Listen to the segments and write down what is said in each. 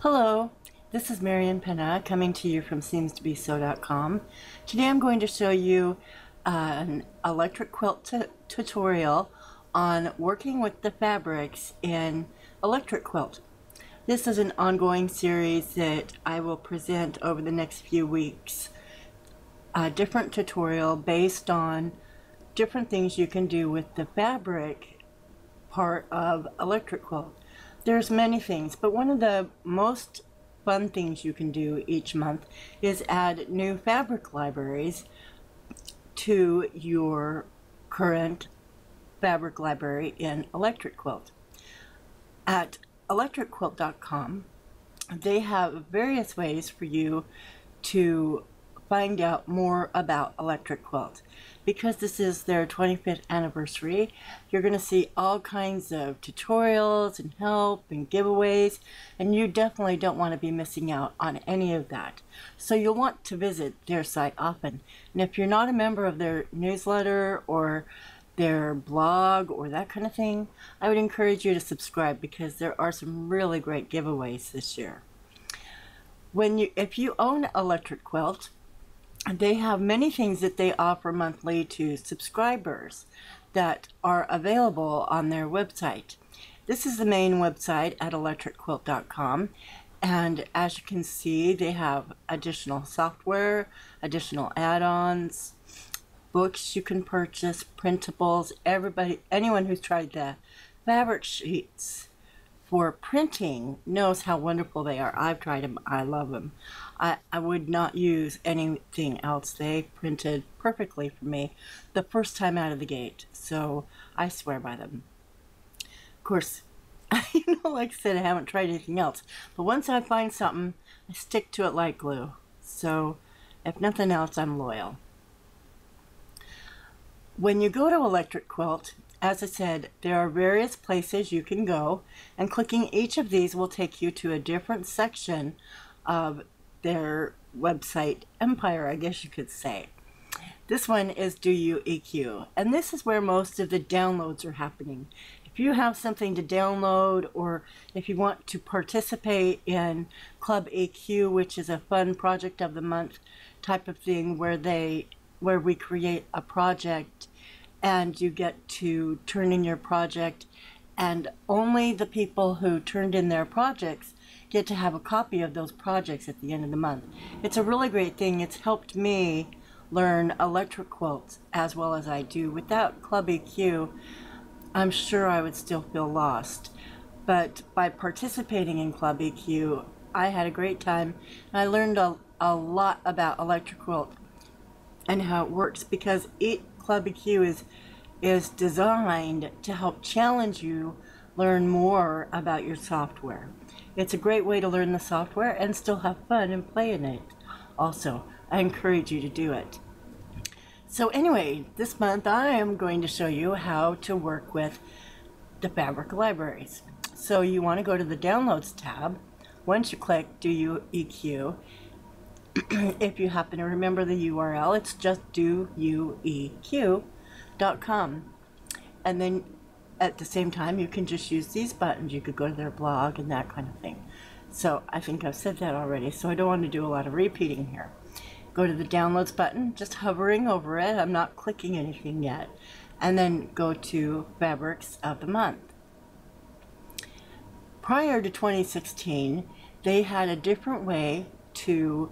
Hello, this is Marian Pena coming to you from seemstobesew.com. Today I'm going to show you an electric quilt tutorial on working with the fabrics in Electric Quilt. This is an ongoing series that I will present over the next few weeks. A different tutorial based on different things you can do with the fabric part of Electric Quilt. There's many things, but one of the most fun things you can do each month is add new fabric libraries to your current fabric library in Electric Quilt. At electricquilt.com, they have various ways for you to find out more about Electric Quilt. Because this is their 25th anniversary, you're going to see all kinds of tutorials and help and giveaways, and you definitely don't want to be missing out on any of that. So you'll want to visit their site often. And if you're not a member of their newsletter or their blog or that kind of thing, I would encourage you to subscribe because there are some really great giveaways this year. If you own Electric Quilt, they have many things that they offer monthly to subscribers that are available on their website. This is the main website at electricquilt.com, and as you can see, they have additional software, additional add-ons, books you can purchase, printables. Anyone who's tried the fabric sheets for printing knows how wonderful they are. I've tried them. I love them. I would not use anything else. They printed perfectly for me the first time out of the gate, so I swear by them. Of course, like I said, I haven't tried anything else, but once I find something, I stick to it like glue. So if nothing else, I'm loyal. When you go to Electric Quilt, as I said, there are various places you can go, and clicking each of these will take you to a different section of their website empire, I guess you could say. This one is Do You EQ, and this is where most of the downloads are happening. If you have something to download, or if you want to participate in Club EQ, which is a fun project of the month type of thing where we create a project and you get to turn in your project, and only the people who turned in their projects get to have a copy of those projects at the end of the month. It's a really great thing. It's helped me learn Electric Quilt as well as I do. Without Club EQ, I'm sure I would still feel lost. But by participating in Club EQ, I had a great time, and I learned a lot about Electric Quilt and how it works, because Club EQ is designed to help challenge you learn more about your software. It's a great way to learn the software and still have fun and play in it. Also, I encourage you to do it. So anyway, this month I am going to show you how to work with the fabric libraries. So you want to go to the Downloads tab. Once you click Do You EQ, if you happen to remember the URL, it's just doyoueq.com. And then at the same time, you can just use these buttons. You could go to their blog and that kind of thing. So I think I've said that already, so I don't want to do a lot of repeating here. Go to the Downloads button, just hovering over it. I'm not clicking anything yet. And then go to Fabrics of the Month. Prior to 2016, they had a different way to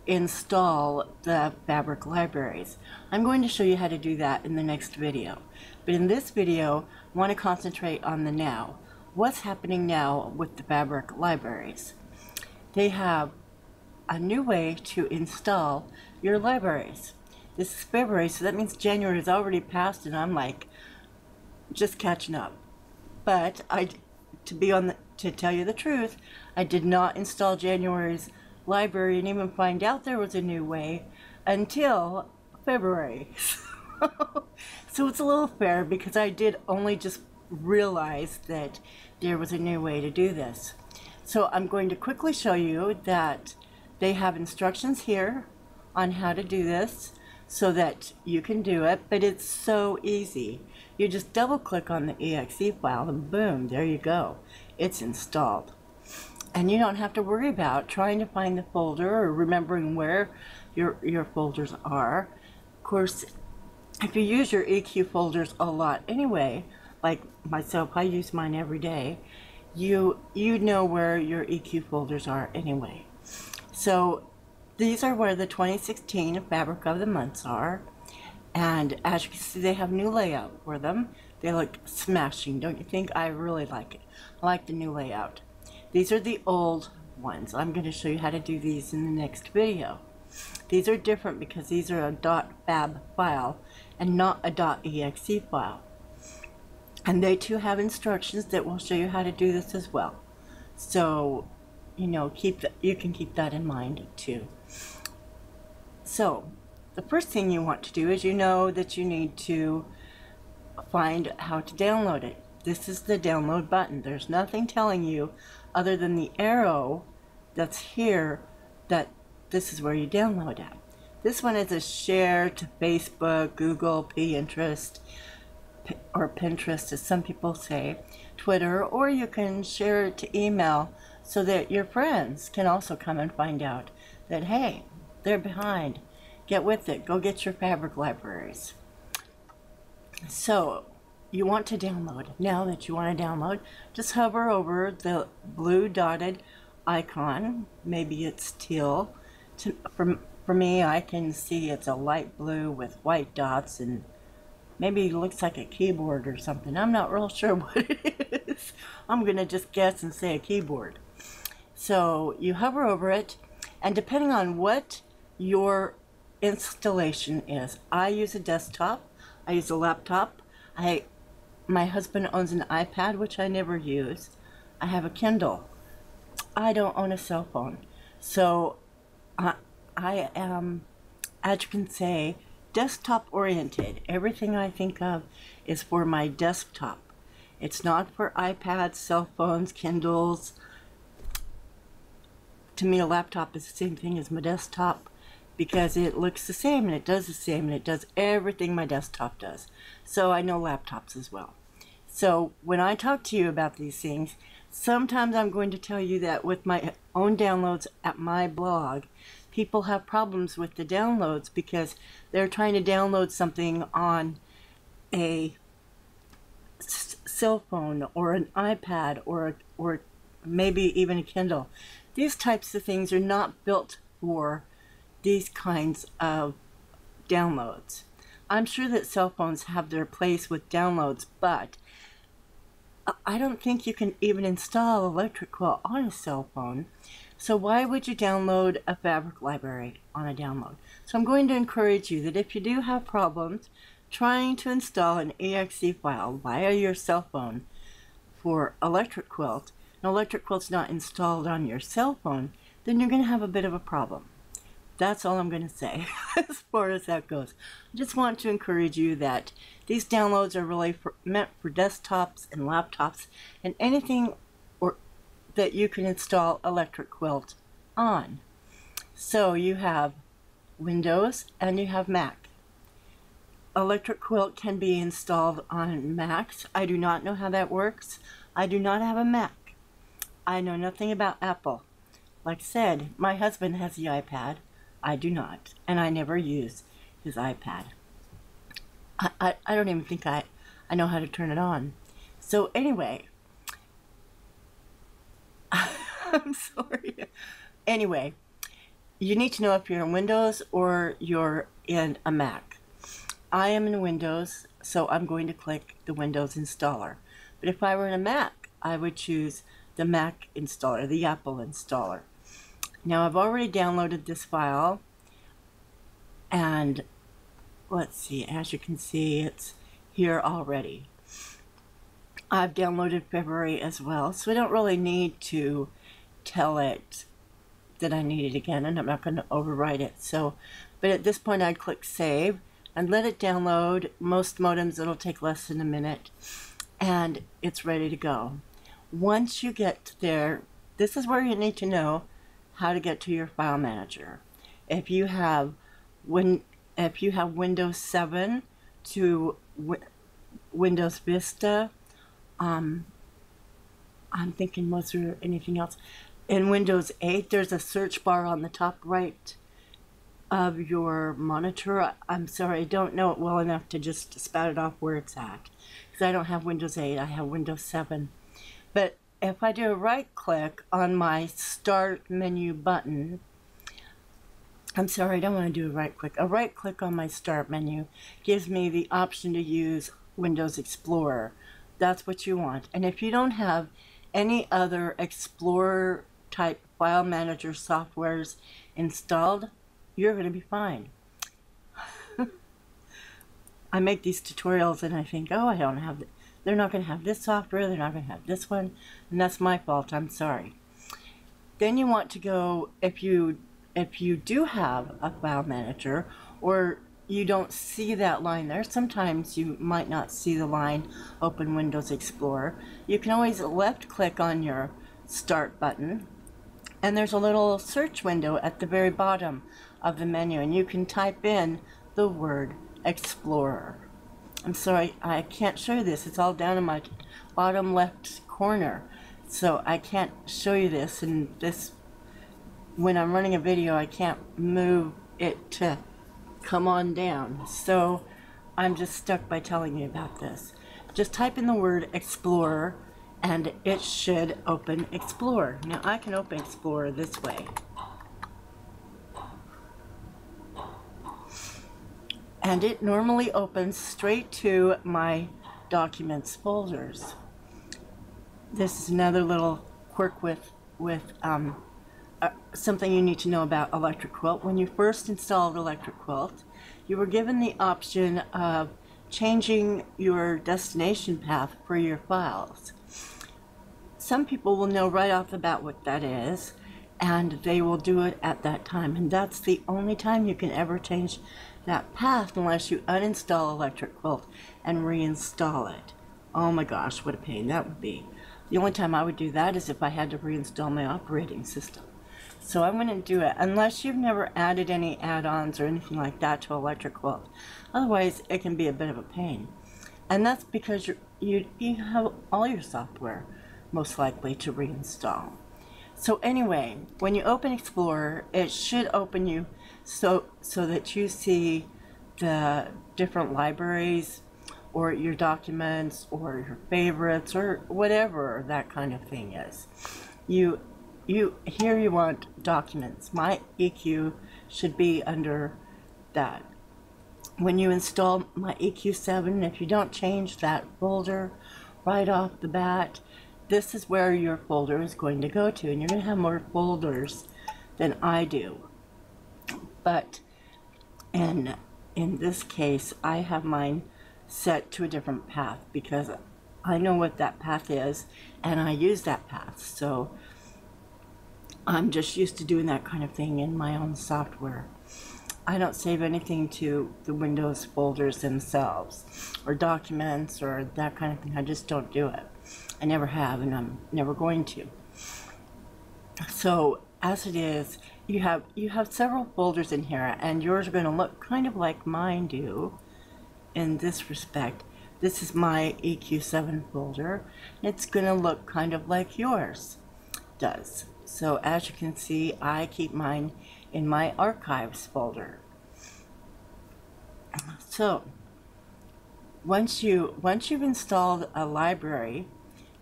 install the fabric libraries. I'm going to show you how to do that in the next video. But in this video, I want to concentrate on the now. What's happening now with the fabric libraries? They have a new way to install your libraries. This is February, so that means January is already passed, and I'm like just catching up. But to tell you the truth, I did not install January's library and even find out there was a new way until February. So it's a little fair, because I did only just realize that there was a new way to do this. So I'm going to quickly show you that they have instructions here on how to do this so that you can do it, but it's so easy. You just double click on the exe file and boom, there you go. It's installed. and you don't have to worry about trying to find the folder or remembering where your folders are. Of course, if you use your EQ folders a lot anyway, like myself, I use mine every day, you know where your EQ folders are anyway. So these are where the 2016 Fabric of the Months are. And as you can see, they have new layout for them. They look smashing, don't you think? I really like it. I like the new layout. These are the old ones. I'm going to show you how to do these in the next video. These are different because these are a .fab file and not a .exe file. And they too have instructions that will show you how to do this as well. So, you know, you can keep that in mind too. So, the first thing you want to do is you know that you need to find how to download it. This is the download button. There's nothing telling you other than the arrow that's here that this is where you download at. This one is a share to Facebook, Google, Pinterest, or Pinterest as some people say, Twitter, or you can share it to email so that your friends can also come and find out that, hey, they're behind. Get with it. Go get your fabric libraries. So you want to download. Now that you want to download, just hover over the blue dotted icon. Maybe it's teal. For me, I can see it's a light blue with white dots, and maybe it looks like a keyboard or something. I'm not real sure what it is. I'm going to just guess and say a keyboard. So you hover over it, and depending on what your installation is, I use a desktop, I use a laptop, my husband owns an iPad, which I never use. I have a Kindle. I don't own a cell phone. So I am, as you can say, desktop oriented. Everything I think of is for my desktop. It's not for iPads, cell phones, Kindles. To me, a laptop is the same thing as my desktop because it looks the same and it does the same and it does everything my desktop does. So I know laptops as well. So when I talk to you about these things, sometimes I'm going to tell you that with my own downloads at my blog, people have problems with the downloads because they're trying to download something on a cell phone or an iPad or maybe even a Kindle. These types of things are not built for these kinds of downloads. I'm sure that cell phones have their place with downloads, but I don't think you can even install Electric Quilt on a cell phone. So why would you download a fabric library on a download? So I'm going to encourage you that if you do have problems trying to install an exe file via your cell phone for Electric Quilt, and Electric Quilt's not installed on your cell phone, then you're going to have a bit of a problem. That's all I'm going to say as far as that goes. I just want to encourage you that these downloads are really meant for desktops and laptops and anything that you can install Electric Quilt on. So you have Windows and you have Mac. Electric Quilt can be installed on Macs. I do not know how that works. I do not have a Mac. I know nothing about Apple. Like I said, my husband has the iPad. I do not, and I never use his iPad. I don't even think I know how to turn it on. So anyway, I'm sorry. Anyway, you need to know if you're in Windows or you're in a Mac. I am in Windows, so I'm going to click the Windows installer. But if I were in a Mac, I would choose the Mac installer, the Apple installer. Now I've already downloaded this file, and let's see, as you can see, it's here already. I've downloaded February as well, so I don't really need to tell it that I need it again, and I'm not going to overwrite it. So, but at this point I'd click save and let it download. Most modems it'll take less than a minute, and it's ready to go. Once you get there, this is where you need to know how to get to your file manager. If you have Windows 7 to Windows Vista, I'm thinking, was there anything else? In Windows 8, there's a search bar on the top right of your monitor. I'm sorry, I don't know it well enough to just spout it off where it's at, because I don't have Windows 8, I have Windows 7. But if I do a right click on my start menu button, I'm sorry, I don't want to do a right click. A right click on my start menu gives me the option to use Windows Explorer. That's what you want. And if you don't have any other Explorer type file manager softwares installed, you're going to be fine. I make these tutorials and I think, oh, I don't have, they're not going to have this software, they're not going to have this one, and that's my fault, I'm sorry. Then you want to go, if you do have a file manager, or you don't see that line there, sometimes you might not see the line open Windows Explorer, you can always left click on your start button, and there's a little search window at the very bottom of the menu, and you can type in the word Explorer. I'm sorry, I can't show you this. It's all down in my bottom left corner, so I can't show you this. And this, when I'm running a video, I can't move it to come on down. So I'm just stuck by telling you about this. Just type in the word Explorer, and it should open Explorer. Now I can open Explorer this way. And it normally opens straight to my documents folders. This is another little quirk with something you need to know about Electric Quilt. When you first installed Electric Quilt, you were given the option of changing your destination path for your files. Some people will know right off the bat what that is, and they will do it at that time. And that's the only time you can ever change that path, unless you uninstall Electric Quilt and reinstall it. Oh my gosh, what a pain that would be. The only time I would do that is if I had to reinstall my operating system. So I wouldn't do it unless you've never added any add-ons or anything like that to Electric Quilt. Otherwise, it can be a bit of a pain. And that's because you have all your software most likely to reinstall. So anyway, when you open Explorer, it should open you so that you see the different libraries, or your documents, or your favorites, or whatever that kind of thing is. Here you want documents. My EQ should be under that. When you install my EQ7, if you don't change that folder right off the bat, this is where your folder is going to go to, and you're going to have more folders than I do. But in this case, I have mine set to a different path because I know what that path is, and I use that path. So I'm just used to doing that kind of thing in my own software. I don't save anything to the Windows folders themselves, or documents, or that kind of thing. I just don't do it. I never have, and I'm never going to. So as it is, you have several folders in here, and yours are going to look kind of like mine do in this respect. This is my EQ7 folder. It's going to look kind of like yours does. So as you can see, I keep mine in my archives folder. So once you've installed a library,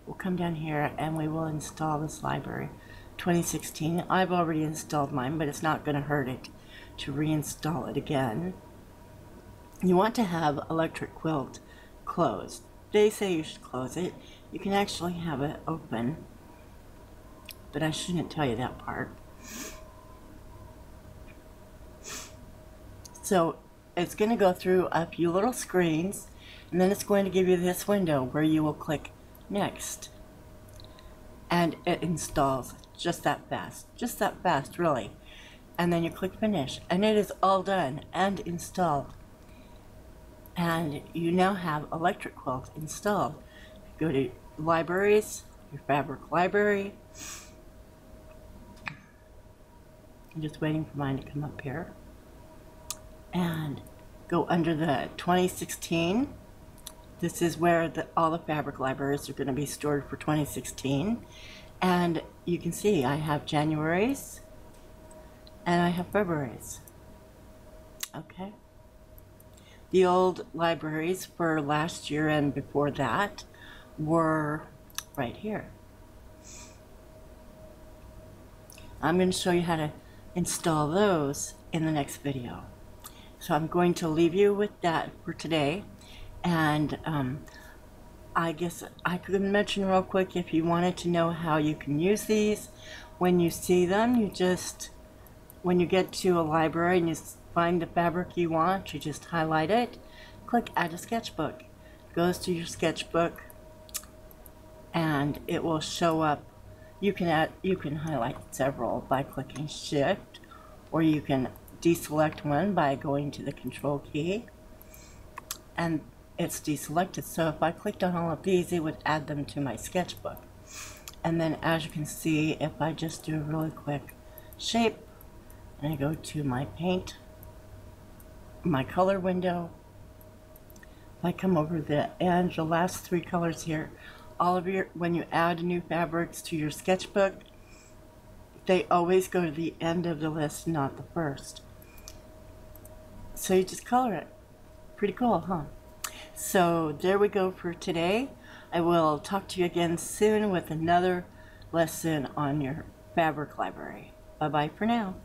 we'll come down here and we will install this library. 2016. I've already installed mine, but it's not going to hurt it to reinstall it again. You want to have Electric Quilt closed. They say you should close it. You can actually have it open, but I shouldn't tell you that part. So it's going to go through a few little screens, and then it's going to give you this window where you will click Next, and it installs just that fast really, and then you click Finish, and it is all done and installed, and you now have Electric Quilt installed. Go to Libraries, your Fabric Library. I'm just waiting for mine to come up here, and go under the 2016. This is where all the fabric libraries are going to be stored for 2016. And you can see I have January's and I have February's. Okay. The old libraries for last year and before that were right here. I'm going to show you how to install those in the next video. So I'm going to leave you with that for today. And I guess I could mention real quick, if you wanted to know how you can use these, when you see them, you just, when you get to a library and you find the fabric you want, you just highlight it, click add a sketchbook. It goes to your sketchbook and it will show up. You can highlight several by clicking shift, or you can deselect one by going to the control key and it's deselected. So if I clicked on all of these, it would add them to my sketchbook. And then as you can see, if I just do a really quick shape and I go to my paint, my color window, if I come over the edge, the last three colors here, all of your, when you add new fabrics to your sketchbook, they always go to the end of the list, not the first. So you just color it. Pretty cool, huh? So there we go for today. I will talk to you again soon with another lesson on your fabric library. Bye-bye for now.